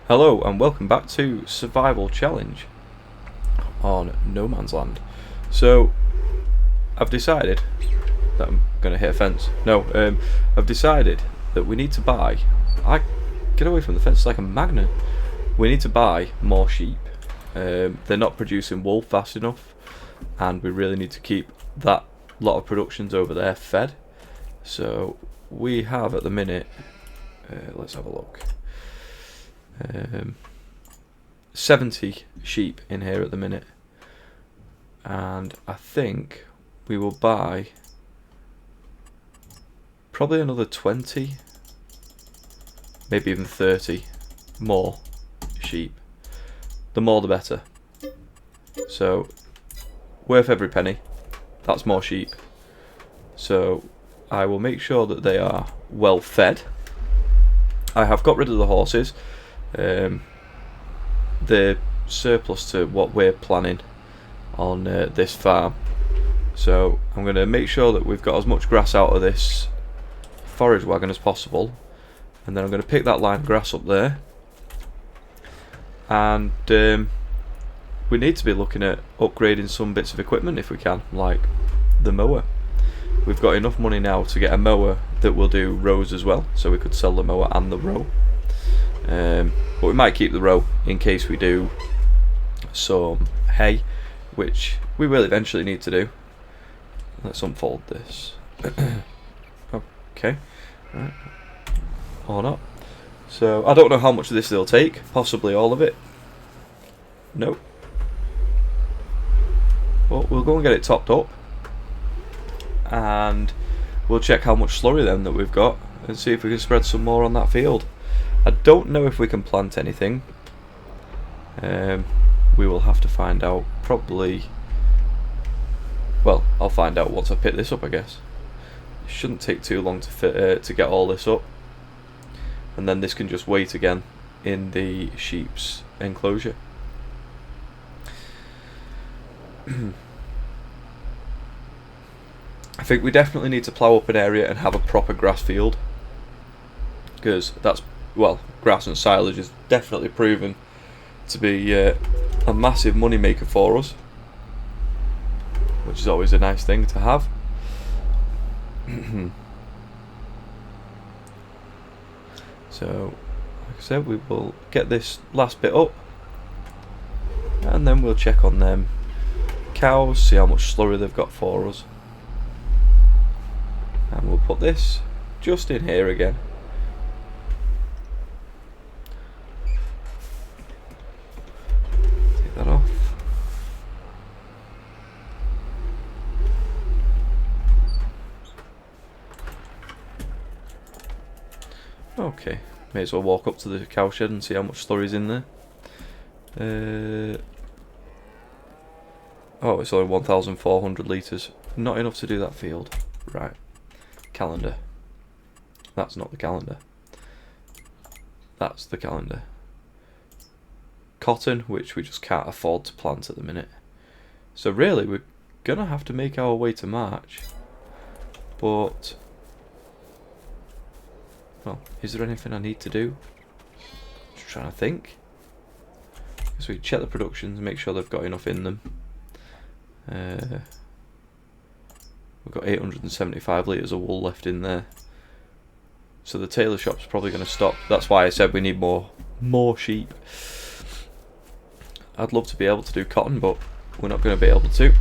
Hello and welcome back to Survival Challenge on No Man's Land. So, I've decided that I'm going to hit a fence. No, I've decided that we need to buy... Get away from the fence, it's like a magnet. We need to buy more sheep. They're not producing wool fast enough, and we really need to keep that lot of productions over there fed. So, we have at the minute... let's have a look. 70 sheep in here at the minute, and I think we will buy probably another 20, maybe even 30 more sheep. The more the better. So worth every penny. That's more sheep. So I will make sure that they are well fed. I have got rid of the horses. They're surplus to what we're planning on this farm, so I'm going to make sure that we've got as much grass out of this forage wagon as possible, and then I'm going to pick that line of grass up there, and we need to be looking at upgrading some bits of equipment if we can, like the mower. We've got enough money now to get a mower that will do rows as well, so we could sell the mower and the row. But we might keep the row in case we do some hay, which we will eventually need to do. Let's unfold this. Okay, right. Or not. So I don't know how much of this they'll take, possibly all of it. Nope. Well, we'll go and get it topped up, and we'll check how much slurry then that we've got and see if we can spread some more on that field. I don't know if we can plant anything. We will have to find out probably. Well, I'll find out once I pick this up, I guess. It shouldn't take too long to get all this up, and then this can just wait again in the sheep's enclosure. I think we definitely need to plough up an area and have a proper grass field, because that's, well, grass and silage is definitely proven to be a massive money maker for us, which is always a nice thing to have. So, like I said, we will get this last bit up, and then we'll check on them cows, see how much slurry they've got for us, and we'll put this just in here again. That off. Okay, may as well walk up to the cow shed and see how much slurry's in there. Oh, it's only 1,400 litres. Not enough to do that field. Right. Calendar. That's not the calendar. That's the calendar. Cotton, which we just can't afford to plant at the minute. So really, we're gonna have to make our way to March. But, well, is there anything I need to do? Just trying to think. So we check the productions, make sure they've got enough in them. We've got 875 litres of wool left in there. So the tailor shop's probably going to stop. That's why I said we need more sheep. I'd love to be able to do cotton, but we're not going to be able to.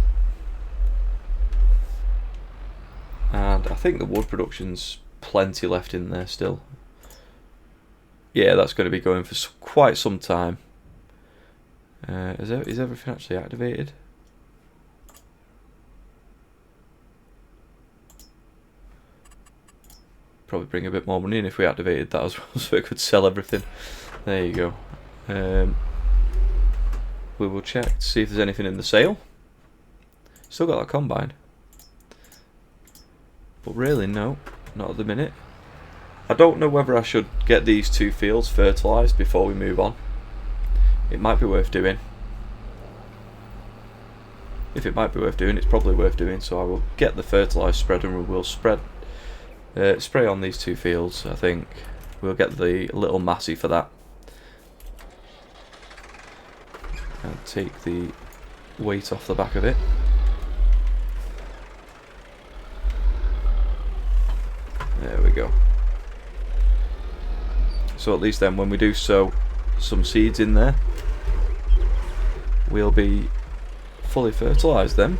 And I think the wood production's plenty left in there still. Yeah, that's going to be going for quite some time. Is everything actually activated? Probably bring a bit more money in if we activated that as well, so we could sell everything. There you go. We will check to see if there's anything in the sale. Still got that combine, but really no, not at the minute. I don't know whether I should get these two fields fertilised before we move on. It might be worth doing. If it might be worth doing, it's probably worth doing, so I will get the fertilised spreader and we'll spray on these two fields. I think we'll get the little massey for that, and take the weight off the back of it. There we go. So at least then when we do sow some seeds in there, we'll be fully fertilised then.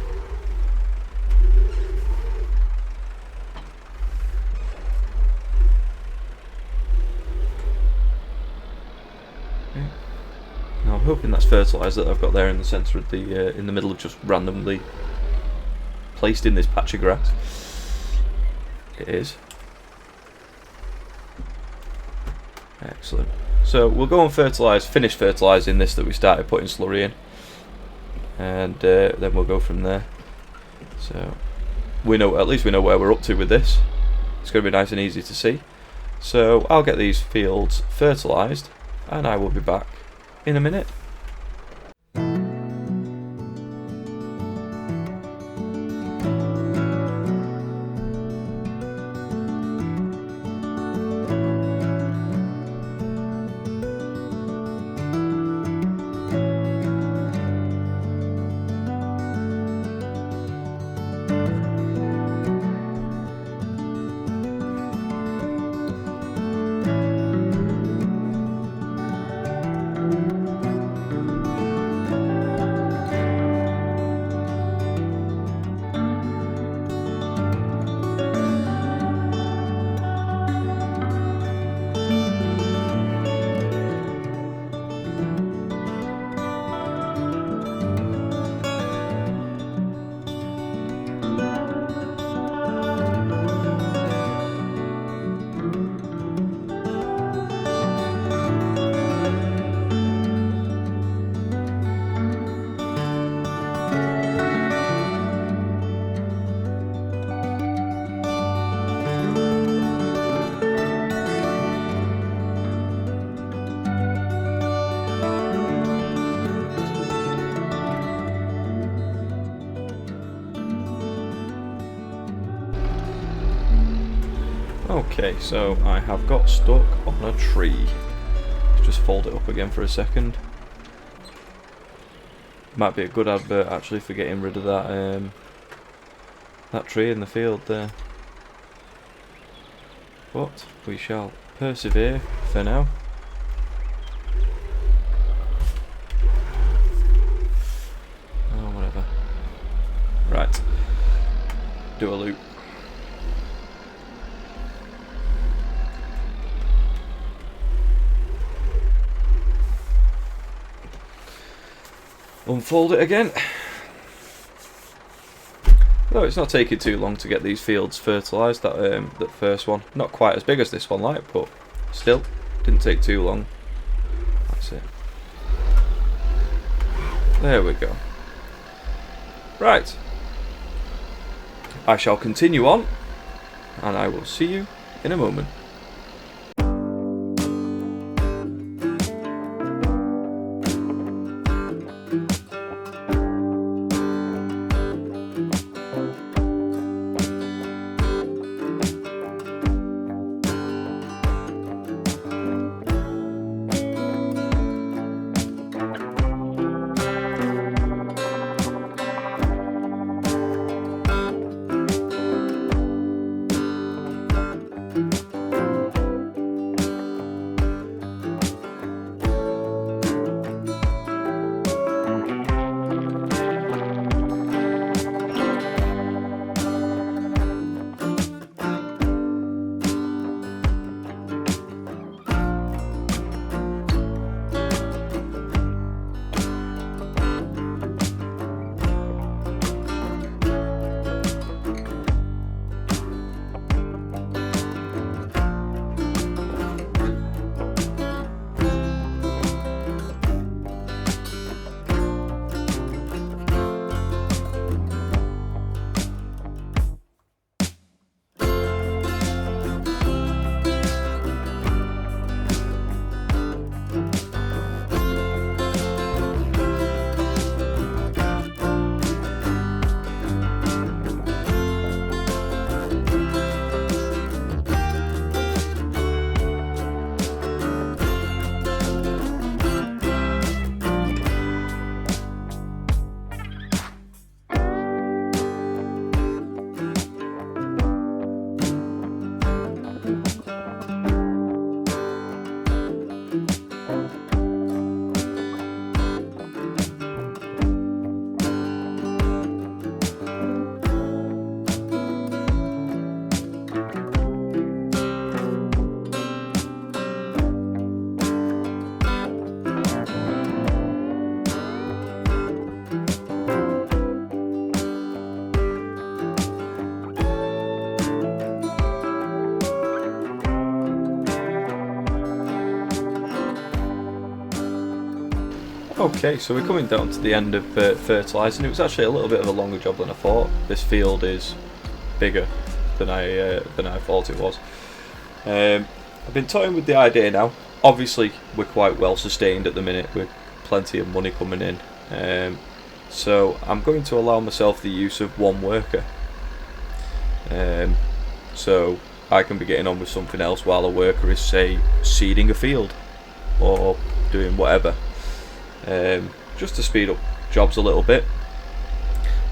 Okay. Now I'm hoping that's fertiliser that I've got there in the centre of the, in the middle of just randomly placed in this patch of grass. It is. Excellent. So we'll go and finish fertilising this that we started putting slurry in, and then we'll go from there. So at least we know where we're up to with this. It's going to be nice and easy to see. So I'll get these fields fertilised, and I will be back in a minute. Okay, so I have got stuck on a tree. Just fold it up again for a second. Might be a good advert actually for getting rid of that tree in the field there. But we shall persevere for now. Oh, whatever. Right. Do a loop. Unfold it again. Though it's not taking too long to get these fields fertilised, that first one. Not quite as big as this one, like, but still, didn't take too long. That's it. There we go. Right. I shall continue on, and I will see you in a moment. Okay, so we're coming down to the end of fertilising. It was actually a little bit of a longer job than I thought. This field is bigger than I thought it was. I've been toying with the idea now. Obviously, we're quite well sustained at the minute with plenty of money coming in. So I'm going to allow myself the use of one worker. So I can be getting on with something else while a worker is, say, seeding a field or doing whatever. Just to speed up jobs a little bit.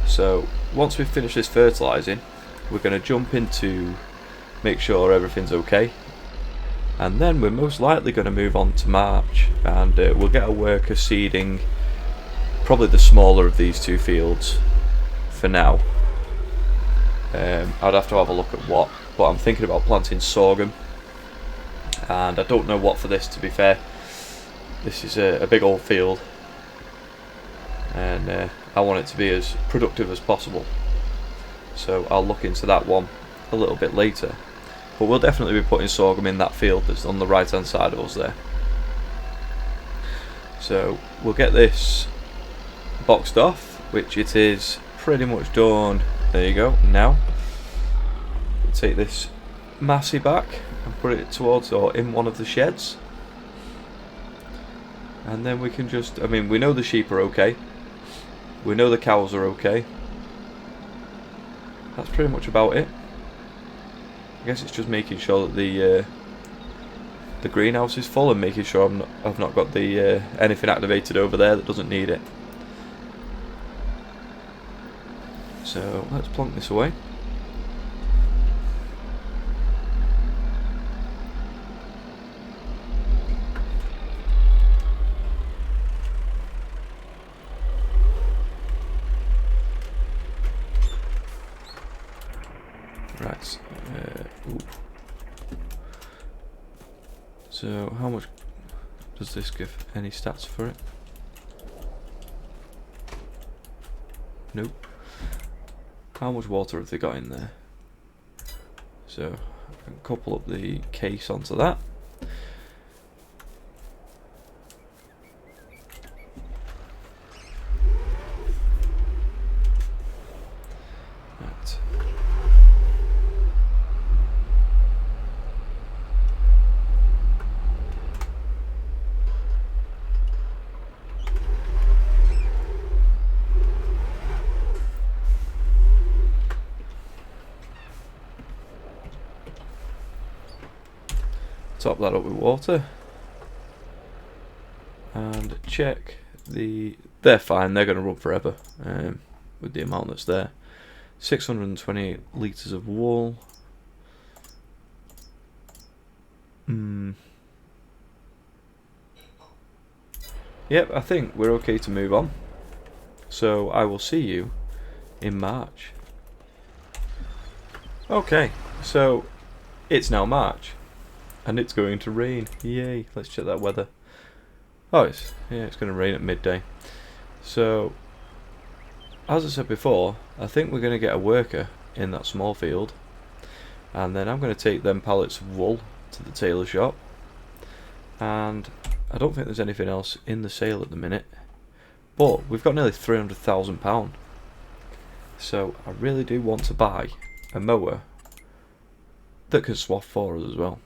So once we've finished this fertilising, we're going to jump into make sure everything's okay, and then we're most likely going to move on to March, and we'll get a worker seeding probably the smaller of these two fields for now. I'd have to have a look at what, but I'm thinking about planting sorghum, and I don't know what for this, to be fair. This is a big old field, and I want it to be as productive as possible, so I'll look into that one a little bit later. But we'll definitely be putting sorghum in that field that's on the right hand side of us there. So we'll get this boxed off, which it is pretty much done. There you go. Now take this massey back and put it towards or in one of the sheds. And then we can just, I mean, we know the sheep are okay. We know the cows are okay. That's pretty much about it. I guess it's just making sure that the greenhouse is full and making sure I've not got the anything activated over there that doesn't need it. So let's plonk this away. Right. So how much does this give? Any stats for it? Nope. How much water have they got in there? So I can couple up the case onto that. Right. Top that up with water and check they're fine, they're going to run forever with the amount that's there. 620 litres of wool. Yep, I think we're okay to move on, so I will see you in March. Okay, so it's now March and it's going to rain. Yay, let's check that weather. Oh, it's going to rain at midday. So as I said before, I think we're going to get a worker in that small field, and then I'm going to take them pallets of wool to the tailor shop, and I don't think there's anything else in the sale at the minute, but we've got nearly £300,000, so I really do want to buy a mower that can swath for us as well.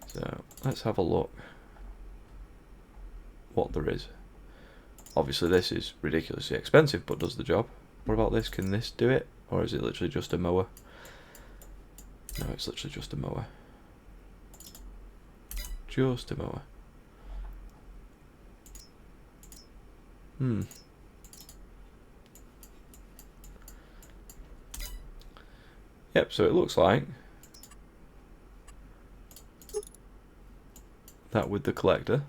So let's have a look what there is. Obviously this is ridiculously expensive, but does the job. What about this? Can this do it? Or is it literally just a mower? No, it's literally just a mower. Just a mower. Yep, so it looks like that with the collector.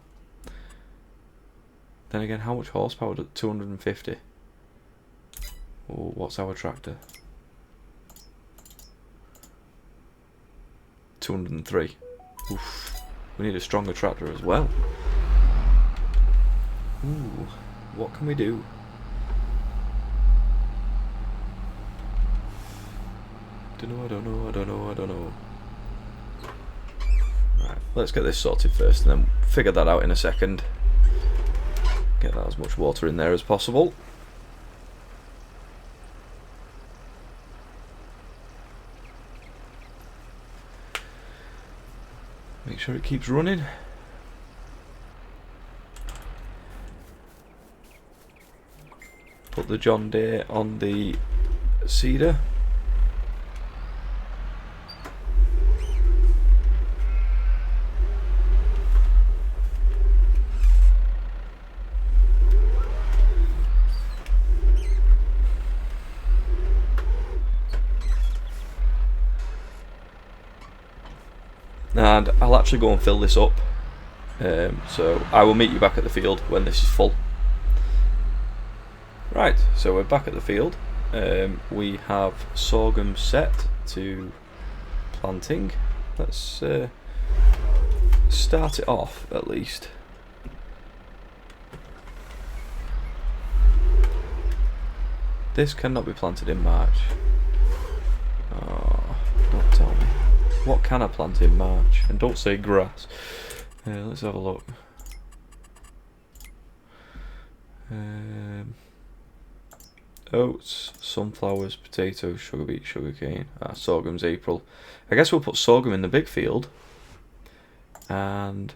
Then again, how much horsepower? 250. Oh, what's our tractor? 203. Oof. We need a stronger tractor as well. Ooh, what can we do? I don't know. Right, let's get this sorted first and then figure that out in a second. Get that as much water in there as possible. Make sure it keeps running. Put the John Deere on the seeder. And I'll actually go and fill this up, so I will meet you back at the field when this is full. Right, so we're back at the field. We have sorghum set to planting. Let's start it off at least. This cannot be planted in March. Oh, don't tell me. What can I plant in March? And don't say grass. Let's have a look. Oats, sunflowers, potatoes, sugar beet, sugar cane. Sorghum's April. I guess we'll put sorghum in the big field. And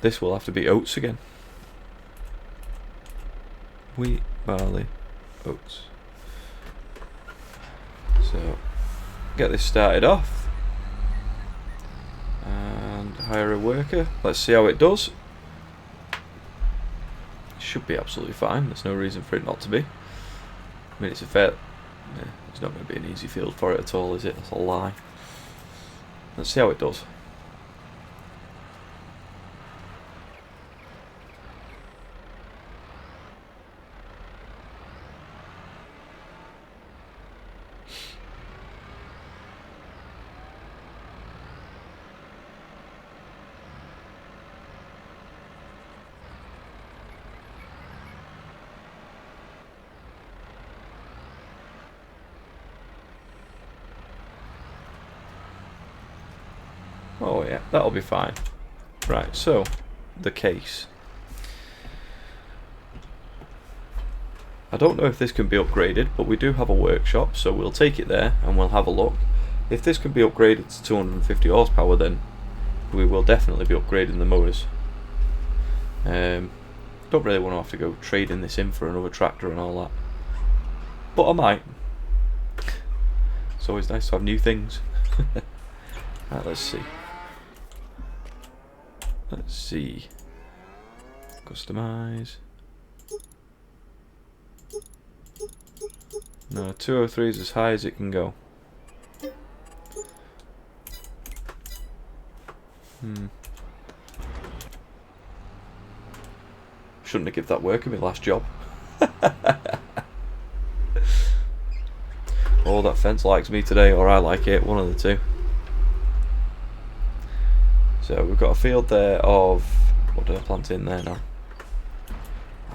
this will have to be oats again. Wheat, barley, oats. So get this started off and hire a worker. Let's see how it does. Should be absolutely fine. There's no reason for it not to be. I mean, it's a fair... Yeah, it's not going to be an easy field for it at all, is it? That's a lie. Let's see how it does. Oh yeah, that'll be fine. Right, so the case. I don't know if this can be upgraded, but we do have a workshop, so we'll take it there and we'll have a look. If this can be upgraded to 250 horsepower, then we will definitely be upgrading the mowers. Don't really want to have to go trading this in for another tractor and all that, but I might. It's always nice to have new things. Right, let's see. Let's see. Customize. No, 203 is as high as it can go. Shouldn't have given that worker my last job. Oh, that fence likes me today, or I like it, one of the two. So we've got a field there of... What did I plant in there now?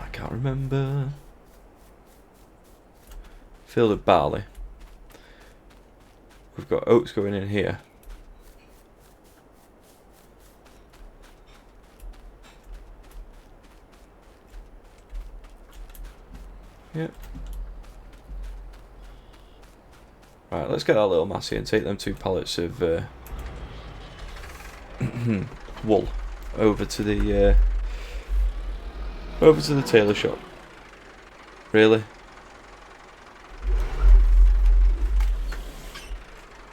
I can't remember. Field of barley. We've got oats going in here. Yep. Right, let's get that little massey and take them 2 pallets of wool over to the tailor shop. Really?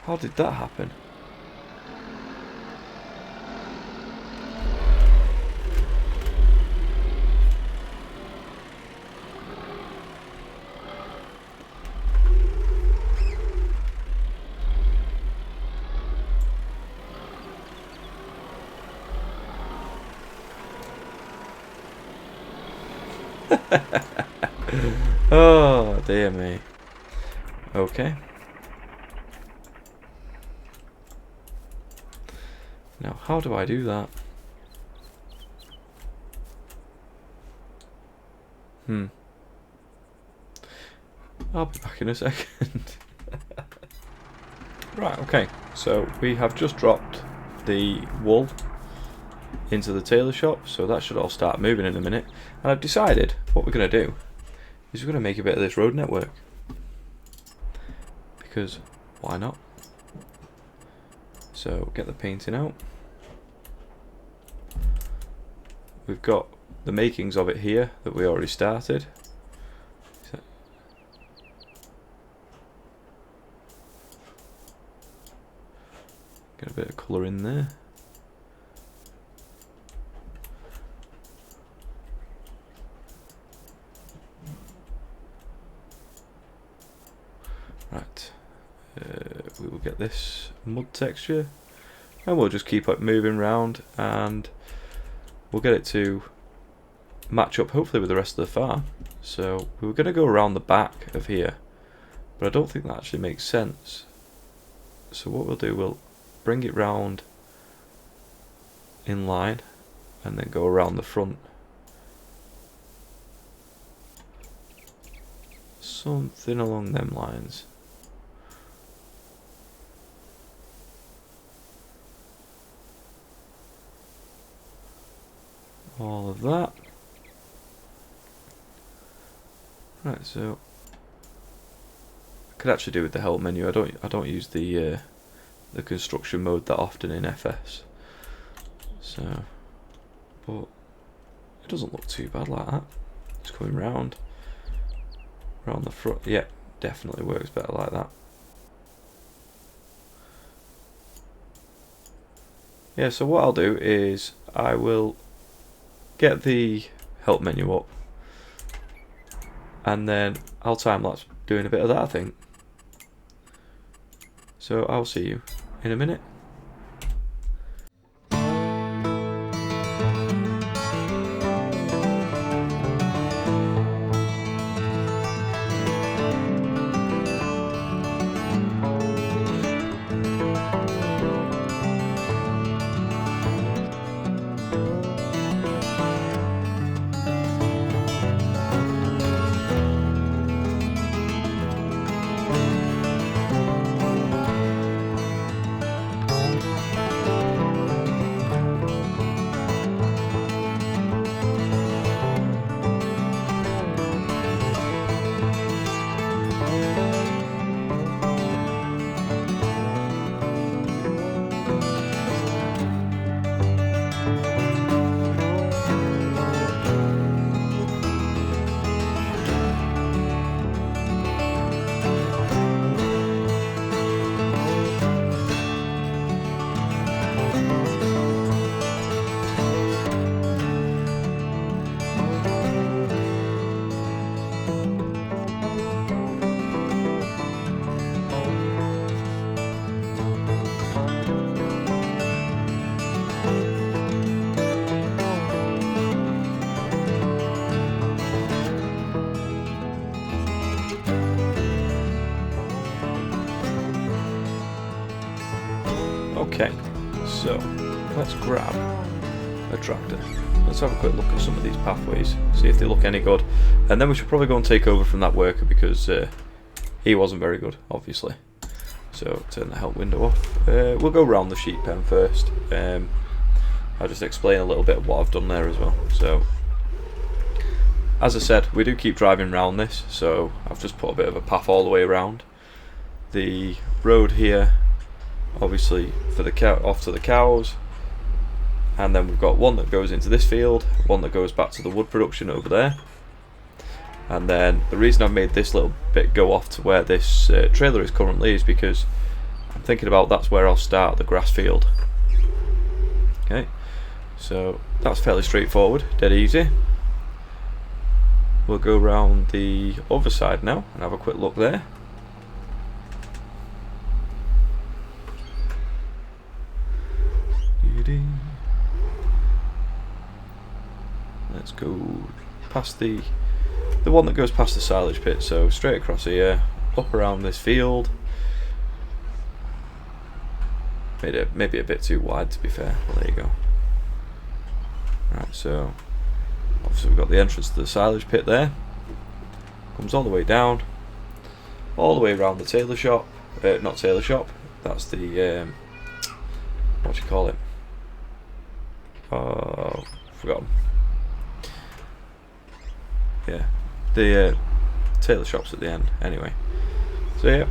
How did that happen? Oh dear me. Okay. Now how do I do that? I'll be back in a second. Right, okay. So we have just dropped the wool into the tailor shop, so that should all start moving in a minute. And I've decided what we're going to do is we're going to make a bit of this road network, because why not? So get the painting out. We've got the makings of it here that we already started. Get a bit of colour in there. Right, we will get this mud texture and we'll just keep it moving round, and we'll get it to match up hopefully with the rest of the farm. So we were going to go around the back of here, but I don't think that actually makes sense. So what we'll do, we'll bring it round in line and then go around the front. Something along them lines. All of that. Right, so I could actually do with the help menu. I don't use the construction mode that often in FS. So, but it doesn't look too bad like that. It's coming round the front. Yeah, definitely works better like that. Yeah, so what I'll do is I will get the help menu up, and then I'll time lapse doing a bit of that, I think. So I'll see you in a minute. Okay, so let's grab a tractor. Let's have a quick look at some of these pathways, see if they look any good, and then we should probably go and take over from that worker, because he wasn't very good, obviously. So turn the help window off. We'll go around the sheep pen first. I'll just explain a little bit of what I've done there as well. So, as I said, we do keep driving around this, so I've just put a bit of a path all the way around. The road here, obviously for the cow, off to the cows, and then we've got one that goes into this field, one that goes back to the wood production over there, and then the reason I've made this little bit go off to where this trailer is currently is because I'm thinking about that's where I'll start the grass field. Okay, so that's fairly straightforward, dead easy. We'll go around the other side now and have a quick look there. Let's go past the one that goes past the silage pit, so straight across here, up around this field. Made it maybe a bit too wide, to be fair. Well, there you go. Right, so obviously we've got the entrance to the silage pit there. Comes all the way down, all the way around the tailor shop. Not tailor shop. That's the what do you call it? Oh, forgotten. Yeah, the tailor shop's at the end. Anyway, so yeah,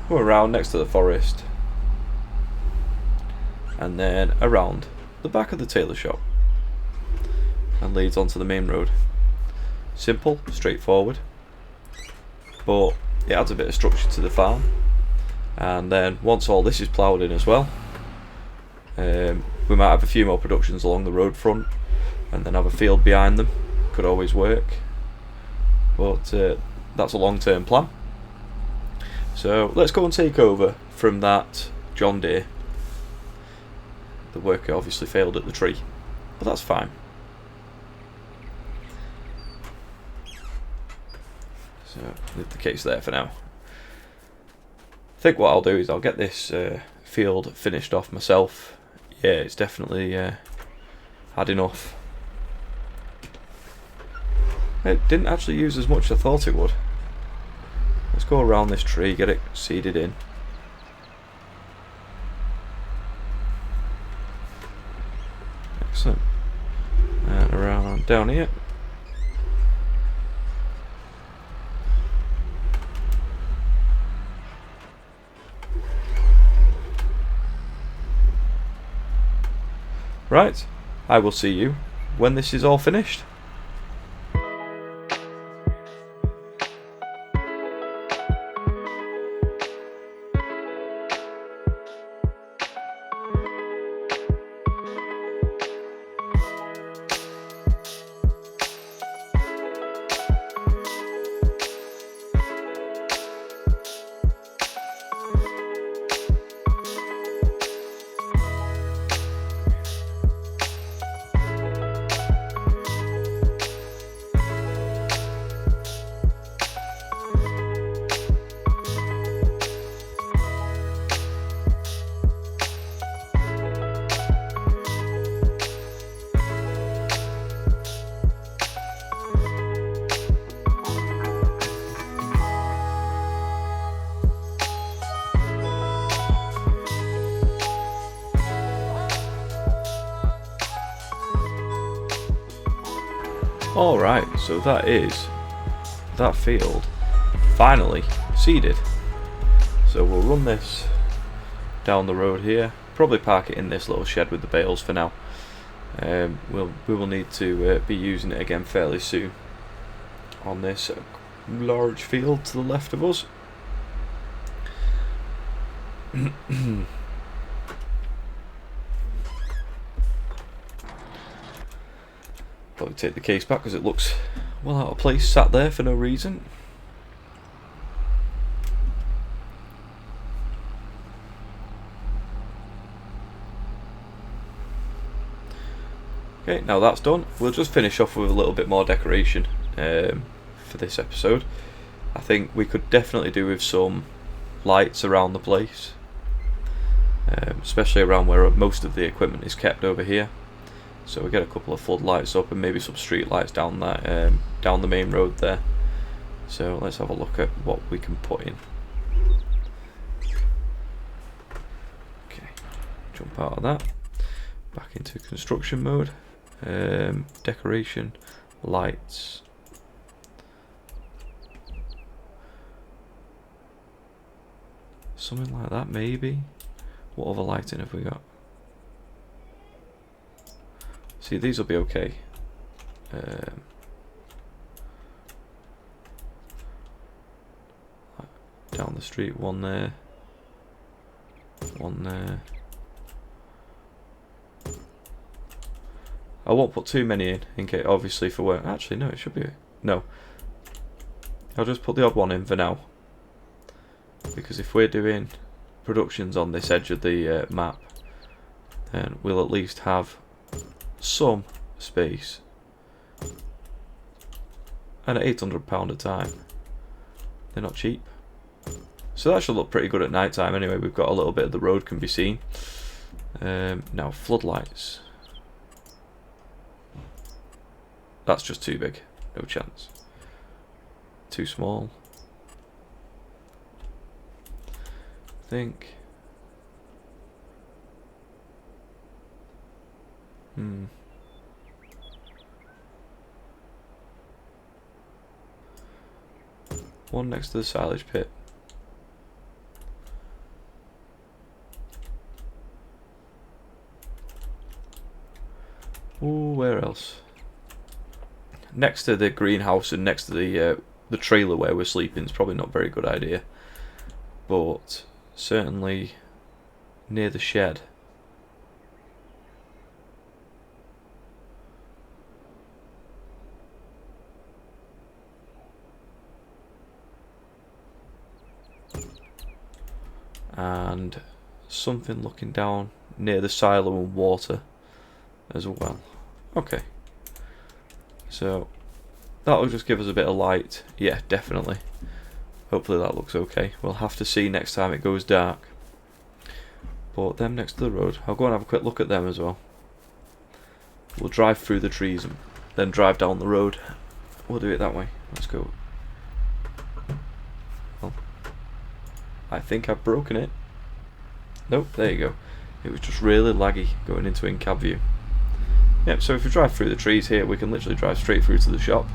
we're around next to the forest, and then around the back of the tailor shop, and leads onto the main road. Simple, straightforward, but it adds a bit of structure to the farm. And then once all this is ploughed in as well, we might have a few more productions along the road front, and then have a field behind them. Could always work, but that's a long-term plan. So let's go and take over from that John Deere. The worker obviously failed at the tree, but that's fine. So leave the case there for now. I think what I'll do is I'll get this field finished off myself. Yeah, it's definitely had enough. It didn't actually use as much as I thought it would. Let's go around this tree, get it seeded in. Excellent. And around down here. Right, I will see you when this is all finished. Alright, so that is that field finally seeded. So we'll run this down the road here, probably park it in this little shed with the bales for now. We will need to be using it again fairly soon on this large field to the left of us. Probably take the case back because it looks well out of place, sat there for no reason. Okay, now that's done, we'll just finish off with a little bit more decoration for this episode. I think we could definitely do with some lights around the place, especially around where most of the equipment is kept over here. So we get a couple of floodlights up and maybe some street lights down that down the main road there. So let's have a look at what we can put in. Okay, jump out of that, back into construction mode. Decoration, lights. Something like that maybe. What other lighting have we got? See, these will be okay. Down the street, one there, one there. I won't put too many in case, obviously, for work. Actually, no, it should be. No. I'll just put the odd one in for now. Because if we're doing productions on this edge of the map, then we'll at least have some space. And at £800 a time, they're not cheap. So that should look pretty good at night time anyway. We've got a little bit of the road can be seen. Now floodlights. That's just too big. No chance. Too small. I think. One next to the silage pit. Ooh, where else? Next to the greenhouse and next to the trailer where we're sleeping is probably not a very good idea. But certainly near the shed. And something looking down near the silo and water as well. Okay. So that'll just give us a bit of light. Yeah, definitely. Hopefully that looks okay. We'll have to see next time it goes dark. But them next to the road, I'll go and have a quick look at them as well. We'll drive through the trees and then drive down the road. We'll do it that way. Let's go. Well, I think I've broken it. Nope, there you go. It was just really laggy going into in-cab view. Yep, so if we drive through the trees here, we can literally drive straight through to the shop.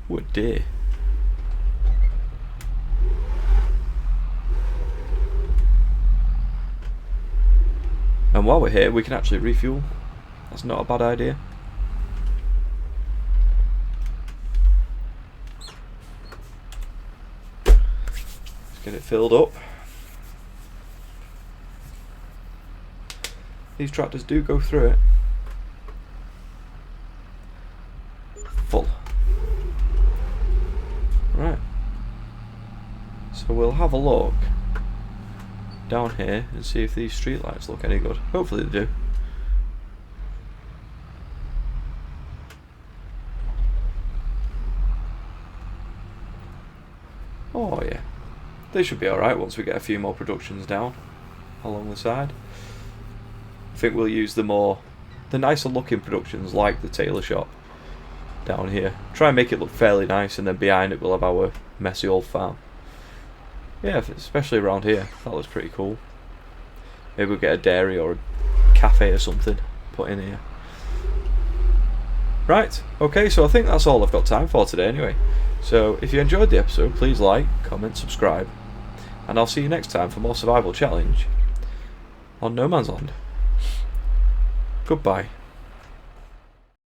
Oh dear. And while we're here, we can actually refuel. That's not a bad idea. Let's get it filled up. These tractors do go through it. Full. Right. So we'll have a look down here and see if these streetlights look any good. Hopefully they do. Oh yeah. They should be alright once we get a few more productions down along the side. I think we'll use the nicer looking productions like the tailor shop down here. Try and make it look fairly nice, and then behind it we'll have our messy old farm. Yeah, especially around here. That looks pretty cool. Maybe we'll get a dairy or a cafe or something put in here. Right, okay, so I think that's all I've got time for today anyway. So if you enjoyed the episode, please like, comment, subscribe, and I'll see you next time for more survival challenge on No Man's Land. Goodbye.